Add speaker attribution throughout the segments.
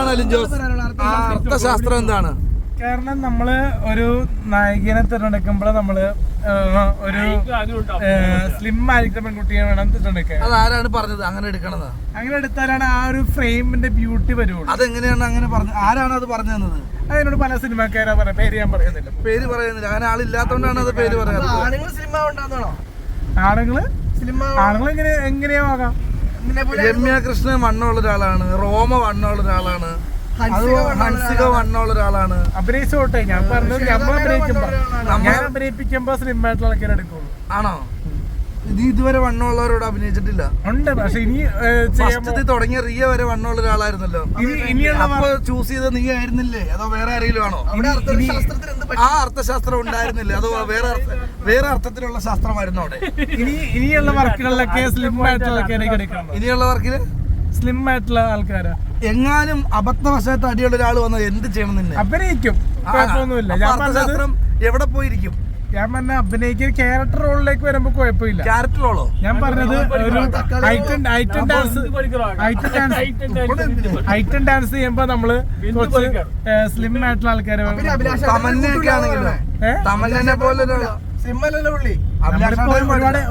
Speaker 1: എന്താണ് അലിൻ ജോസ് അർത്ഥശാസ്ത്രം എന്താണ്?
Speaker 2: കാരണം നമ്മള് ഒരു നായികനെ തിരഞ്ഞെടുക്കുമ്പോൾ നമ്മള് ഒരു സ്ലിം ആയിരിക്കുന്ന പെൺകുട്ടിയെ വേണം തിരഞ്ഞെടുക്കാൻ.
Speaker 1: അതാരാണ് പറഞ്ഞത് അങ്ങനെ എടുക്കണത്?
Speaker 2: അങ്ങനെ എടുത്താലാണ് ആ ഒരു ഫ്രെയിമിന്റെ ബ്യൂട്ടി വരുള്ളൂ.
Speaker 1: അതെങ്ങനെയാണ് അങ്ങനെ പറഞ്ഞത്? ആരാണ് അത് പറഞ്ഞു തന്നത്?
Speaker 2: അതിനോട് പല സിനിമക്കാരാ പറയാം, പേര് ഞാൻ പറയുന്നില്ല.
Speaker 1: പേര് പറയുന്നില്ല, അങ്ങനെ ആളില്ലാത്തോണ്ടാണ് അത് പേര് പറയുന്നത്.
Speaker 2: ആണുങ്ങൾ എങ്ങനെയോ ആകാം.
Speaker 1: രമ്യ കൃഷ്ണൻ വണ്ണമുള്ള ഒരാളാണ്, റോമ വണ്ണമുള്ള ഒരാളാണ്, ഹൻസിക വണ്ണമുള്ള ഒരാളാണ്.
Speaker 2: അഭിനയിച്ചോട്ടെ, ഞാൻ പറഞ്ഞത് ഞാൻ അഭിനയിപ്പിക്കുമ്പോ സ്ലിം ആയിട്ടുള്ള ആൾക്കാരെ എടുക്കുള്ളൂ.
Speaker 1: ആണോ? നീ ഇതുവരെ വണ്ണമുള്ളവരോട് അഭിനയിച്ചിട്ടില്ല?
Speaker 2: ഉണ്ട്, പക്ഷെ ഇനി
Speaker 1: തുടങ്ങിയ റിയ വരെ വണ്ണമുള്ള ഒരാളായിരുന്നല്ലോ. അപ്പൊ ചൂസ് ചെയ്ത നീ ആയിരുന്നില്ലേ, അതോ വേറെ ആരെങ്കിലും ആണോ? ആ അർത്ഥശാസ്ത്രം ഉണ്ടായിരുന്നില്ലേ, അതോ വേറെ അർത്ഥത്തിലുള്ള ശാസ്ത്രമായിരുന്നു അവിടെ?
Speaker 2: ഇനിയുള്ള വർക്കുകളിലൊക്കെ സ്ലിം ആയിട്ടുള്ള ആൾക്കാരെ എടുക്കണം.
Speaker 1: ഇനിയുള്ള വർക്കില്
Speaker 2: സ്ലിം ആയിട്ടുള്ള ആൾക്കാരാ.
Speaker 1: എങ്ങാനും അബദ്ധവശായിട്ട് അടിയുള്ള ഒരാൾ വന്നത് എന്ത് ചെയ്യണം? നിന്നെ
Speaker 2: അഭിനയിക്കും, കുഴപ്പമൊന്നുമില്ല.
Speaker 1: അർത്ഥശാസ്ത്രം എവിടെ പോയിരിക്കും?
Speaker 2: ഞാൻ പറഞ്ഞ അഭിനയിക്കുന്ന ക്യാരക്ടർ റോളിലേക്ക് വരുമ്പോ കുഴപ്പമില്ല.
Speaker 1: ക്യാരക്ടർ റോളോ?
Speaker 2: ഞാൻ പറഞ്ഞത് ഒരു ഐറ്റം ഡാൻസ് ചെയ്യുമ്പോ നമ്മള് കുറച്ച് സ്ലിം ആയിട്ടുള്ള ആൾക്കാരെ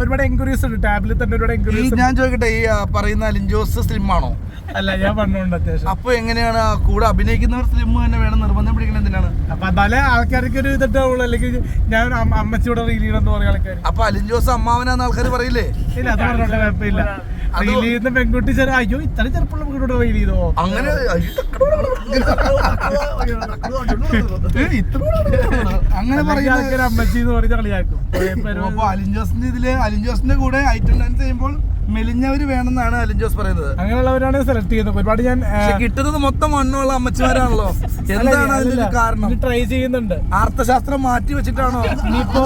Speaker 2: ഒരുപാട് എൻക്വയറീസ് ഉണ്ട് ടാബിൽ തന്നെ. ഒരുപാട് എൻക്വയറീസ്.
Speaker 1: ഞാൻ ചോദിക്കട്ടെ, ഈ പറയുന്ന അലിൻ ജോസ് സ്ലിം ആണോ?
Speaker 2: അല്ല, ഞാൻ പറഞ്ഞുകൊണ്ട് അത്യാവശ്യം.
Speaker 1: അപ്പൊ എങ്ങനെയാണ് കൂടെ അഭിനയിക്കുന്നവർ സ്ലിം തന്നെ വേണം നിർബന്ധം പിടിക്കണം? എന്തിനാണ്?
Speaker 2: അപ്പൊ പല ആൾക്കാർക്ക് ഒരു ഇതുള്ളൂ, അല്ലെങ്കിൽ ഞാൻ അമ്മച്ചിയോടെ റീൽ ചെയ്യണമെന്ന് പറയുന്ന ആൾക്കാർ.
Speaker 1: അപ്പൊ അലിൻ ജോസ് അമ്മാവനാന്ന് ആൾക്കാർ പറയില്ലേ?
Speaker 2: ഇല്ല, അത് പറഞ്ഞോട്ടെ, കുഴപ്പമില്ല. റീൽ ചെയ്യുന്ന പെൺകുട്ടി അയ്യോ ഇത്ര ചെറുപ്പമുള്ള പെൺകുട്ടിയോട് റീൽ ചെയ്തോ അങ്ങനെ
Speaker 1: അങ്ങനെ പറയുന്ന
Speaker 2: അമ്മച്ചി എന്ന് പറഞ്ഞ കളിയാക്കും.
Speaker 1: അലിൻ ജോസിന്റെ കൂടെ ഐറ്റം ഡാൻസ് ചെയ്യുമ്പോൾ മെലിഞ്ഞവര് വേണമെന്നാണ് അലിൻ ജോസ് പറയുന്നത്.
Speaker 2: അങ്ങനെയുള്ളവരാണ് സെലക്ട് ചെയ്യുന്നത്. ഒരുപാട് ഞാൻ
Speaker 1: കിട്ടുന്നത് മൊത്തം മണ്ണുള്ള അമ്മച്ചിമാരാണല്ലോ. എന്താണ് അതിന്റെ കാരണം?
Speaker 2: ട്രൈ ചെയ്യുന്നുണ്ട്.
Speaker 1: അർത്ഥശാസ്ത്രം മാറ്റി വെച്ചിട്ടാണോ?
Speaker 2: ഇനിയിപ്പോ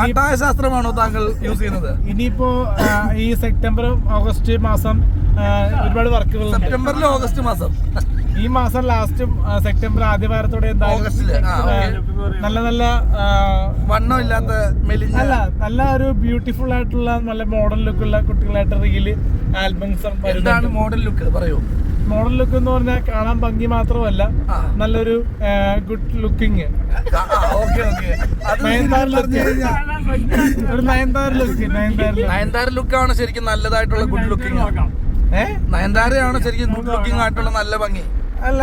Speaker 1: ആട്ടായ ശാസ്ത്രമാണോ താങ്കൾ യൂസ് ചെയ്യുന്നത്?
Speaker 2: ഇനിയിപ്പോ ഈ സെപ്റ്റംബർ ഓഗസ്റ്റ് മാസം ഒരുപാട് വർക്കുകൾ.
Speaker 1: സെപ്റ്റംബറിലും ഓഗസ്റ്റ് മാസം,
Speaker 2: ഈ മാസം ലാസ്റ്റും സെപ്റ്റംബർ ആദ്യ വാരത്തോടെ എന്തായാലും നല്ല നല്ല
Speaker 1: വണ്ണം ഇല്ലാത്ത
Speaker 2: അല്ല നല്ല ഒരു ബ്യൂട്ടിഫുൾ ആയിട്ടുള്ള നല്ല മോഡൽ ലുക്കുള്ള കുട്ടികളായിട്ട് റീല് ആൽബംസ്.
Speaker 1: എന്താണ് മോഡൽ ലുക്ക്? പറയൂ.
Speaker 2: മോഡൽ ലുക്ക് എന്ന് പറഞ്ഞാൽ കാണാൻ ഭംഗി മാത്രമല്ല, നല്ലൊരു ഗുഡ് ലുക്കിങ്, ഒരു
Speaker 1: നയൻതാര ലുക്കാണ് ശരിക്കും നല്ലതായിട്ടുള്ള ഗുഡ് ലുക്കിംഗ്. നയൻതാരയാണ് ശരിക്കും ഗുഡ് ലുക്കിംഗ് ആയിട്ടുള്ള നല്ല ഭംഗി.
Speaker 2: അല്ല,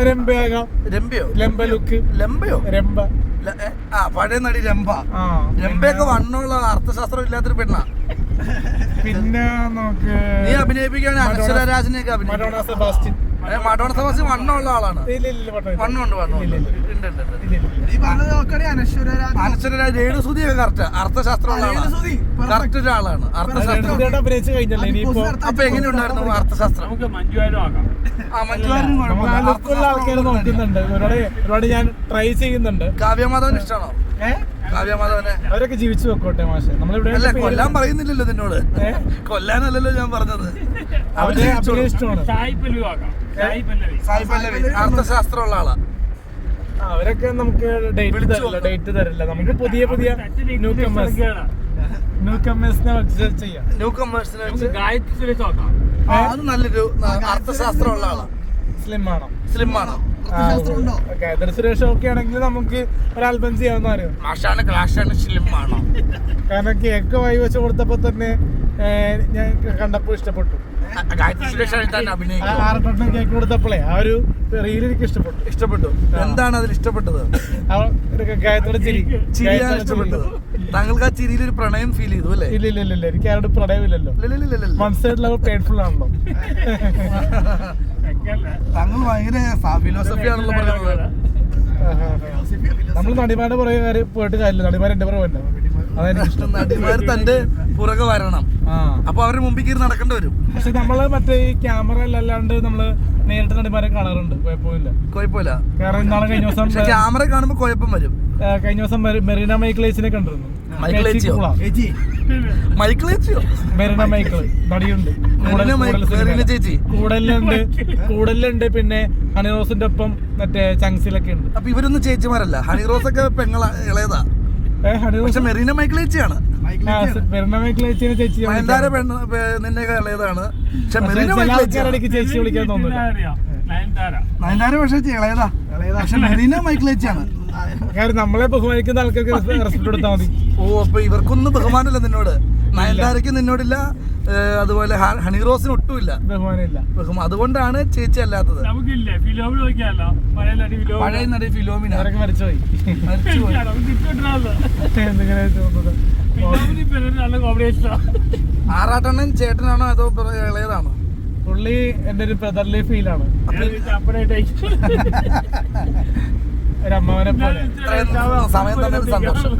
Speaker 2: രംഭയാകാം.
Speaker 1: രംഭയോ?
Speaker 2: ലംബ ലുക്ക്.
Speaker 1: ലംബയോ?
Speaker 2: രംഭ.
Speaker 1: പഴയ നടി രംഭ. രംഭയൊക്കെ വണ്ണമുള്ള അർത്ഥശാസ്ത്രം ഇല്ലാത്തൊരു പെണ്ണാ.
Speaker 2: പിന്നെ നമുക്ക്
Speaker 1: നീ അഭിനയിപ്പിക്കുകയാണെങ്കിൽ അനശ്വരരാജിനെയൊക്കെ അഭിനയിക്കും. മഡോണ സെബാസ്റ്റ്യൻ വണ്ണമുള്ള ആളാണ്. അനശ്വരരാജ്, രേണുസുതിയൊക്കെ കറക്റ്റ് അർത്ഥശാസ്ത്രമുള്ള ആളാണ്. കറക്റ്റ് ഒരാളാണ് അർത്ഥശാസ്ത്രം. അപ്പൊ എങ്ങനെയുണ്ടായിരുന്നു അർത്ഥശാസ്ത്രം?
Speaker 2: ആൾക്കാർ നോക്കുന്നുണ്ട്, ഒരുപാട് ഞാൻ ട്രൈ ചെയ്യുന്നുണ്ട്.
Speaker 1: കാവ്യമാധവൻ ഇഷ്ടമാണോ? കാവ്യമാധവനെ
Speaker 2: അവരൊക്കെ ജീവിച്ചു വെക്കോട്ടെ മാഷെ. നമ്മളിവിടെ
Speaker 1: കൊല്ലാൻ പറയുന്നില്ലല്ലോ നിന്നോട്. കൊല്ലാനല്ലല്ലോ ഞാൻ പറഞ്ഞത്.
Speaker 2: അവരെ ഇഷ്ടമാണ്.
Speaker 1: അർത്ഥശാസ്ത്രമുള്ള ആളാ.
Speaker 2: അവരൊക്കെ നമുക്ക് ഡേറ്റ് തരില്ല. നമുക്ക് പുതിയ ന്യൂ കമേഴ്സിനെ ചെയ്യാം.
Speaker 1: അത് നല്ലൊരു അർത്ഥശാസ്ത്രമുള്ള ആളാ.
Speaker 2: സ്ലിം ആണോ?
Speaker 1: സ്ലിം ആണോ?
Speaker 2: സുരേഷ് ഒക്കെ ആണെങ്കിൽ നമുക്ക് ഒരു ആൽബം ചെയ്യാവുന്ന അറിയാം. കാരണം കേക്ക് വായി വെച്ച് കൊടുത്തപ്പോ തന്നെ ഞാൻ കണ്ടപ്പോ ഇഷ്ടപ്പെട്ടു. കേക്ക് കൊടുത്തപ്പോഴേ ആ ഒരു റീൽ എനിക്ക് ഇഷ്ടപ്പെട്ടു.
Speaker 1: എന്താണ് അതിൽ ഇഷ്ടപ്പെട്ടത്?
Speaker 2: ഗായത്രിയുടെ
Speaker 1: ചിരിയാണ് ഇഷ്ടപ്പെട്ടത്. താങ്കൾക്ക് ആ ചിരിയിൽ ഒരു പ്രണയം ഫീൽ ചെയ്തു അല്ലേ?
Speaker 2: ഇല്ല, എനിക്ക് ആരോട് പ്രണയമില്ലല്ലോ. വൺ സൈഡ് ലവ് പെയിൻഫുൾ ആണല്ലോ.
Speaker 1: താങ്കൾ ഭയങ്കര ഫിലോസഫി ആണല്ലോ പറയുന്നത്.
Speaker 2: നമ്മൾ നടിമാരുടെ പുറകെ പോയിട്ട് കാര്യമില്ല, നടിമാർ എന്റെ പുറകെ വരണം. അതായത് ഇഷ്ടം.
Speaker 1: നടിമാർ തന്റെ പുറകെ വരണം, അപ്പൊ അവരുടെ മുമ്പിൽ കയറി നടക്കേണ്ടി വരും.
Speaker 2: പക്ഷെ നമ്മള് മറ്റേ ഈ ക്യാമറയിലല്ലാണ്ട് നമ്മള് നേരിട്ട് നടിമാരെ കാണാറുണ്ട്.
Speaker 1: കുഴപ്പമില്ല.
Speaker 2: കാരണം ഇന്നാളെ കഴിഞ്ഞ ദിവസം
Speaker 1: ക്യാമറ കാണുമ്പോ കുഴപ്പം വരും.
Speaker 2: കഴിഞ്ഞ ദിവസം മെറീന മൈക്കിളേച്ചിനെ കണ്ടിരുന്നു.
Speaker 1: മെറീന
Speaker 2: മൈക്കിൾ നടിയുണ്ട്, കൂടലുണ്ട്, പിന്നെ ഹണിറോസിന്റെ ഒപ്പം മറ്റേ ചങ്സിലൊക്കെ ഉണ്ട്.
Speaker 1: അപ്പൊ ഇവരൊന്നും ചേച്ചിമാരല്ല. ഹണിറോസ് ഒക്കെ പെങ്ങള ഇളയതാ. മെറീന മൈക്കിൾ ചേച്ചിയാണ്.
Speaker 2: മെറീന മൈക്കിൾ ചേച്ചിനെ ചേച്ചി
Speaker 1: നിന്നെ ഇളയതാണ്.
Speaker 2: ചേച്ചി വിളിക്കാൻ തോന്നുന്നില്ല.
Speaker 1: നയൻതാര പക്ഷേ ഇളയതാ. പക്ഷെ മെറീന മൈക്കിളേച്ചാണ്.
Speaker 2: കാര്യം നമ്മളെ ബഹുമാനിക്കുന്ന ആൾക്കാർക്ക് റെസ്പെക്ട് കൊടുത്താൽ മതി.
Speaker 1: ഓ, അപ്പൊ ഇവർക്കൊന്നും ബഹുമാനമില്ല നിന്നോട്. നയൻതാരയ്ക്ക് നിന്നോടില്ല, അതുപോലെ ഹണി റോസിന് ഒട്ടുമില്ല
Speaker 2: ബഹുമാനമില്ല.
Speaker 1: അതുകൊണ്ടാണ് ചേച്ചി അല്ലാത്തത്. പഴയ നടി ഫിലോമിന
Speaker 2: മരിച്ചുപോയി.
Speaker 1: ആറാട്ടണ്ണൻ ചേട്ടനാണോ അതോ ഇളയതാണോ?
Speaker 2: പുള്ളി എന്റെ ഒരു ബ്രദർലി ഫീലാണ്. ഒരു അമ്മാവനെ പോലെ.
Speaker 1: സമയം തന്നെ സന്തോഷം.